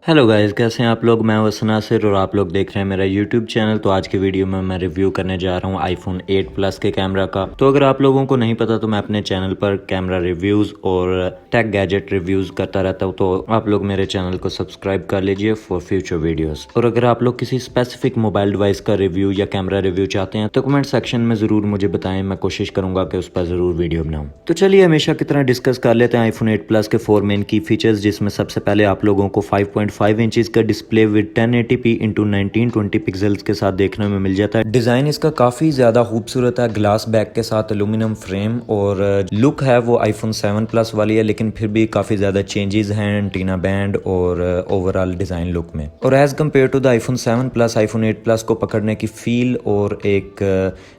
Hello guys, कैसे हैं आप लोग। मैं वसन नासिर और आप लोग देख रहे हैं मेरा यूट्यूब चैनल। तो आज के वीडियो में मैं रिव्यू करने जा रहा हूं आईफोन 8 प्लस के कैमरा का। तो अगर आप लोगों को नहीं पता तो मैं अपने चैनल पर कैमरा रिव्यूज़ और टेक गैजेट रिव्यूज़ करता रहता हूं, तो आप लोग मेरे चैनल को सब्सक्राइब कर लीजिए फॉर फ्यूचर वीडियोज़। और अगर आप लोग किसी स्पेसिफिक मोबाइल डिवाइस का रिव्यू या कैमरा रिव्यू चाहते हैं तो कमेंट सेक्शन में ज़रूर मुझे बताएं, मैं कोशिश करूँगा कि उस पर ज़रूर वीडियो बनाऊँ। तो चलिए हमेशा की तरह डिस्कस कर लेते हैं आईफोन 8 प्लस के 4 मेन की फीचर्स, जिसमें सबसे पहले आप लोगों को 5.5 इंचज़ का display with 1080p into 1920 pixels के साथ देखने में मिल जाता है। डिज़ाइन इसका काफ़ी ज़्यादा खूबसूरत है, ग्लास बैक के साथ एल्यूमिनियम फ्रेम, और लुक है वो आईफोन 7 प्लस वाली है, लेकिन फिर भी काफ़ी ज़्यादा चेंजेस हैं एंटीना बैंड और ओवरऑल डिज़ाइन लुक में। और as compare to the iPhone 7 plus, iPhone 8 plus को पकड़ने की फील और एक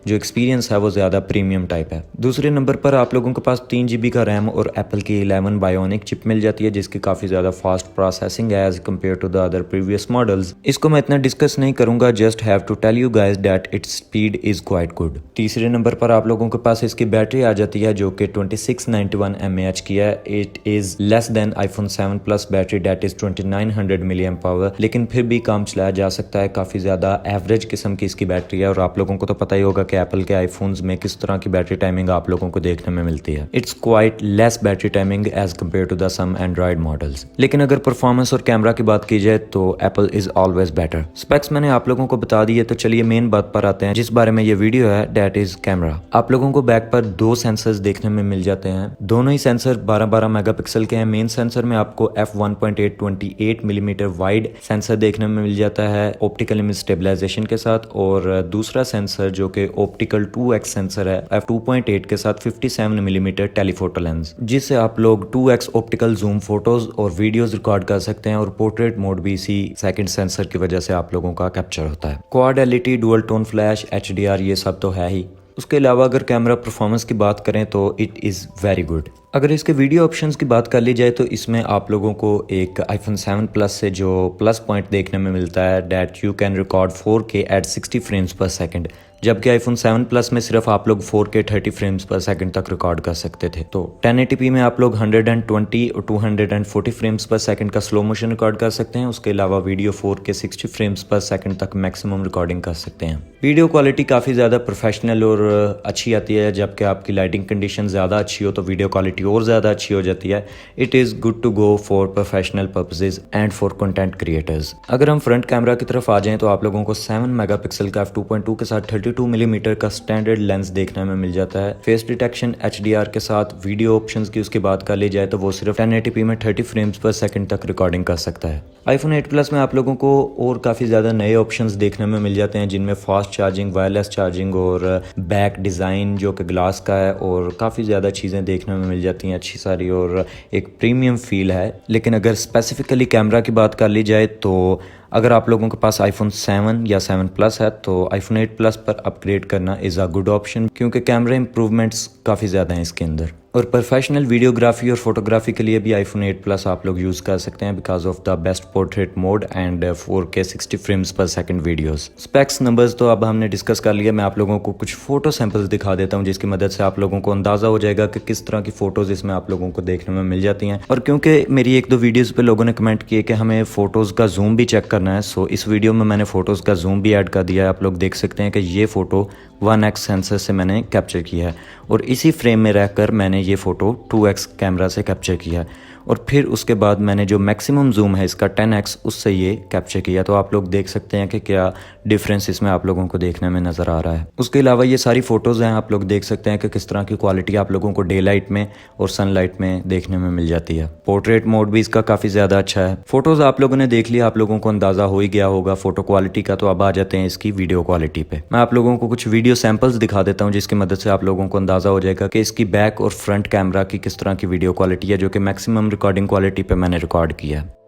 जो एक्सपीरियंस है वो ज़्यादा प्रीमियम टाइप है। दूसरे नंबर पर आप लोगों के पास 3 GB का रैम और एप्पल की 11 बायोनिक चिप मिल जाती है, जिसकी काफ़ी ज़्यादा फास्ट प्रोसेसिंग है as compare to the other previous models. इसको मैं इतना डिस्कस नहीं करूंगा, just have to tell you guys that it's speed is quite good. तीसरे नंबर पर आप लोगों के पास इसकी बैटरी आ जाती है जो कि 2691 mAh की है। It is less than iPhone 7 plus battery that is 2900 milliamp power, लेकिन फिर भी काम चलाया जा सकता है। काफी ज्यादा एवरेज किस्म की इसकी बैटरी है, और आप लोगों को तो पता ही होगा कि एप्पल के आईफोन्स में किस तरह की बैटरी टाइमिंग आप लोगों को देखने में मिलती है। It's quite less battery timing as compare to the some Android models. लेकिन अगर परफॉर्मेंस और कैमरा की बात की जाए तो Apple is always better. Specs मैंने आप लोगों को बता दिए, तो चलिए मेन बात पर आते हैं जिस बारे में ये वीडियो है, दैट इज कैमरा। आप लोगों को बैक पर दो सेंसर्स देखने में मिल जाते हैं। दोनों ही सेंसर 12-12 मेगापिक्सल के हैं। मेन सेंसर में आपको f1.8 28 मिलीमीटर वाइड सेंसर देखने में मिल जाता है ऑप्टिकल इमेज स्टेबलाइजेशन के साथ, और दूसरा सेंसर जो कि ऑप्टिकल 2x सेंसर है f2.8 के साथ 57 मिलीमीटर टेलीफोटो लेंस, जिससे आप लोग 2x ऑप्टिकल जूम फोटोज और वीडियोज रिकॉर्ड कर सकते हैं, और पोर्ट्रेट मोड भी इसी सेकंड सेंसर की वजह से आप लोगों का कैप्चर होता है। Quad LED, dual tone flash, HDR ये सब तो है ही। उसके अलावा अगर कैमरा परफॉर्मेंस की बात करें तो इट इज़ वेरी गुड। अगर इसके वीडियो ऑप्शंस की बात कर ली जाए तो इसमें आप लोगों को एक आईफोन 7 प्लस से जो प्लस पॉइंट देखने में मिलता है, that you can record 4K at 60 frames per second, जबकि आईफोन 7 प्लस में सिर्फ आप लोग 4K 30 फ्रेम्स पर सेकंड तक रिकॉर्ड कर सकते थे। तो 1080p में आप लोग 120 और 240 फ्रेम्स पर सेकंड का स्लो मोशन रिकॉर्ड कर सकते हैं। उसके अलावा video 4K 60 frames per second तक मैक्सिमम रिकॉर्डिंग कर सकते हैं। वीडियो क्वालिटी काफ़ी ज़्यादा प्रोफेशनल और अच्छी आती है, जबकि आपकी लाइटिंग कंडीशन ज़्यादा अच्छी हो तो वीडियो क्वालिटी और ज़्यादा अच्छी हो जाती है। It is good to go for professional purposes and for content creators. अगर हम फ्रंट कैमरा की तरफ आ जाएं तो आप लोगों को 7 मेगापिक्सल का f2.2 के साथ 32 मिलीमीटर का स्टैंडर्ड लेंस देखने में मिल जाता है। फेस डिटेक्शन HDR के साथ वीडियो ऑप्शंस की उसकी बात कर ली जाए तो वो सिर्फ 1080p में 30 फ्रेम्स पर सेकंड तक रिकॉर्डिंग कर सकता है। आईफोन 8 प्लस में आप लोगों को और काफ़ी ज़्यादा नए ऑप्शंस देखने में मिल जाते हैं, जिनमें फास्ट चार्जिंग, वायरलेस चार्जिंग और बैक डिज़ाइन जो कि ग्लास का है, और काफ़ी ज़्यादा चीज़ें देखने में मिल जाती हैं अच्छी सारी, और एक प्रीमियम फील है। लेकिन अगर स्पेसिफिकली कैमरा की बात कर ली जाए तो अगर आप लोगों के पास आईफोन 7 या 7 प्लस है तो आईफोन 8 प्लस पर अपग्रेड करना इज़ अ गुड ऑप्शन, क्योंकि कैमरा इंप्रूवमेंट्स काफ़ी ज़्यादा हैं इसके अंदर। और प्रोफेशनल वीडियोग्राफी और फोटोग्राफी के लिए भी आईफोन 8 प्लस आप लोग यूज़ कर सकते हैं because of the best portrait mode and 4K 60 frames per second videos. Specs numbers तो अब हमने डिस्कस कर लिया। मैं आप लोगों को कुछ फोटो सैंपल्स दिखा देता हूं, जिसकी मदद से आप लोगों को अंदाज़ा हो जाएगा कि किस तरह की फ़ोटोज़ इसमें आप लोगों को देखने में मिल जाती हैं। और क्योंकि मेरी 1-2 वीडियोज़ पर लोगों ने कमेंट किए कि हमें फ़ोटोज़ का जूम भी चेक करना है, सो इस वीडियो में मैंने फ़ोटोज़ का जूम भी ऐड कर दिया है। आप लोग देख सकते हैं कि ये फ़ोटो 1x सेंसर से मैंने कैप्चर किया है, और इसी फ्रेम में रहकर मैंने ये फ़ोटो 2x कैमरा से कैप्चर किया है, और फिर उसके बाद मैंने जो मैक्सिमम जूम है इसका 10x उससे ये कैप्चर किया। तो आप लोग देख सकते हैं कि क्या डिफरेंस इसमें आप लोगों को देखने में नज़र आ रहा है। उसके अलावा ये सारी फ़ोटोज़ हैं, आप लोग देख सकते हैं कि किस तरह की क्वालिटी आप लोगों को डे लाइट में और सनलाइट में देखने में मिल जाती है। पोर्ट्रेट मोड भी इसका काफ़ी ज़्यादा अच्छा है। फ़ोटोज़ आप लोगों ने देख लिया, आप लोगों को अंदाज़ा हो ही गया होगा फ़ोटो क्वालिटी का। तो अब आ जाते हैं इसकी वीडियो क्वालिटी पे। मैं आप लोगों को कुछ वीडियो सैंपल्स दिखा देता हूँ, जिसकी मदद से आप लोगों को अंदाज़ा हो जाएगा कि इसकी बैक और फ्रंट कैमरा की किस तरह की वीडियो क्वालिटी है, जो कि मैक्सिमम रिकॉर्डिंग क्वालिटी पे मैंने रिकॉर्ड किया है।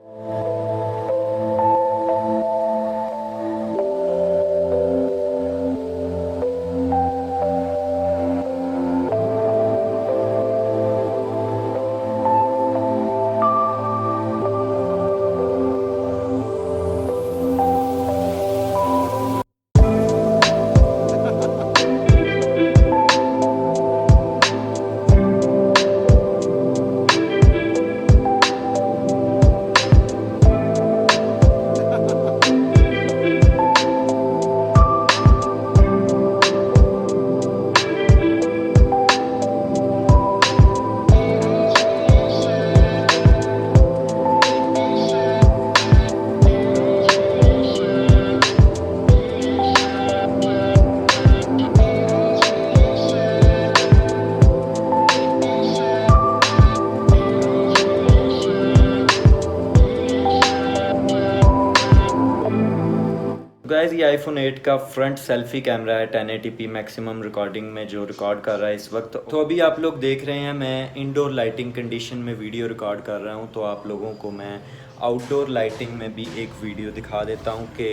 गाइस ये आईफोन 8 का फ्रंट सेल्फी कैमरा है 1080p मैक्सिमम रिकॉर्डिंग में जो रिकॉर्ड कर रहा है इस वक्त। तो अभी आप लोग देख रहे हैं मैं इंडोर लाइटिंग कंडीशन में वीडियो रिकॉर्ड कर रहा हूं, तो आप लोगों को मैं आउटडोर लाइटिंग में भी एक वीडियो दिखा देता हूं कि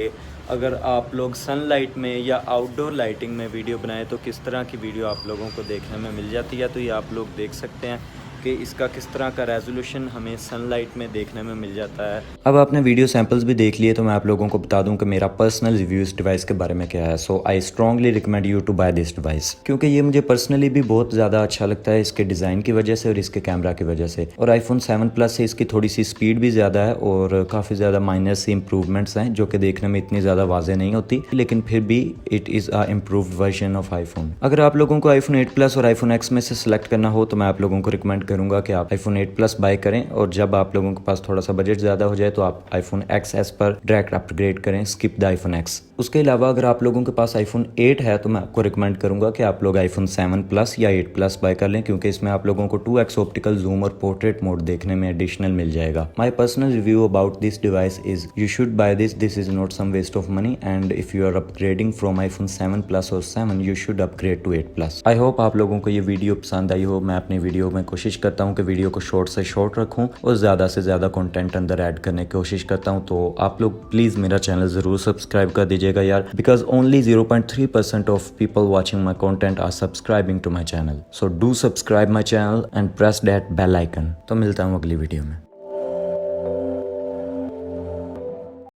अगर आप लोग सनलाइट में या आउटडोर लाइटिंग में वीडियो बनाएं तो किस तरह की वीडियो आप लोगों को देखने में मिल जाती है। तो ये आप लोग देख सकते हैं कि इसका किस तरह का रेजोल्यूशन हमें सनलाइट में देखने में मिल जाता है। अब आपने वीडियो सैंपल्स भी देख लिए, तो मैं आप लोगों को बता दूं कि मेरा पर्सनल रिव्यू इस डिवाइस के बारे में क्या है। So I strongly recommend you to buy this device, क्योंकि ये मुझे पर्सनली भी बहुत ज़्यादा अच्छा लगता है इसके डिज़ाइन की वजह से और इसके कैमरा की वजह से। और आईफोन 7 प्लस से इसकी थोड़ी सी स्पीड भी ज़्यादा है और काफ़ी ज़्यादा माइनर सी इंप्रूवमेंट्स हैं जो कि देखने में इतनी ज़्यादा वाजे नहीं होती, लेकिन फिर भी it is a improved version of iPhone. अगर आप लोगों को आईफोन 8 प्लस और आईफोन एक्स में से सिलेक्ट करना हो तो मैं आप लोगों को रिकमेंड करूंगा कि आप आईफोन 8 प्लस बाय करें, और जब आप लोगों के पास थोड़ा सा बजट ज़्यादा हो जाए तो आप आईफोन XS पर डायरेक्ट अपग्रेड करें, स्किप द आईफोन X। उसके अलावा अगर आप लोगों के पास आईफोन 8 है तो मैं आपको रिकमेंड करूंगा कि आप लोग आईफोन 7 प्लस या 8 प्लस बाय कर लें, क्योंकि इसमें आप लोगों को 2x ऑप्टिकल जूम और पोर्ट्रेट मोड देखने में एडिशनल मिल जाएगा। My personal review about this device is you should buy this is not some waste of money, and if you are upgrading from iPhone 7 plus और 7 you should upgrade to 8 plus. I hope आप लोगों को ये video पसंद आई हो। मैं अपनी video में कोशिश करता हूँ कि वीडियो को शॉर्ट से शॉर्ट रखूँ और ज़्यादा से ज़्यादा कंटेंट अंदर ऐड करने की कोशिश करता हूँ। तो आप लोग प्लीज़ मेरा चैनल ज़रूर सब्सक्राइब कर दीजिएगा यार, because only 0.3% of people watching my content are subscribing to my channel. So do subscribe my channel and press that bell icon. तो मिलता हूँ अगली वीडियो में।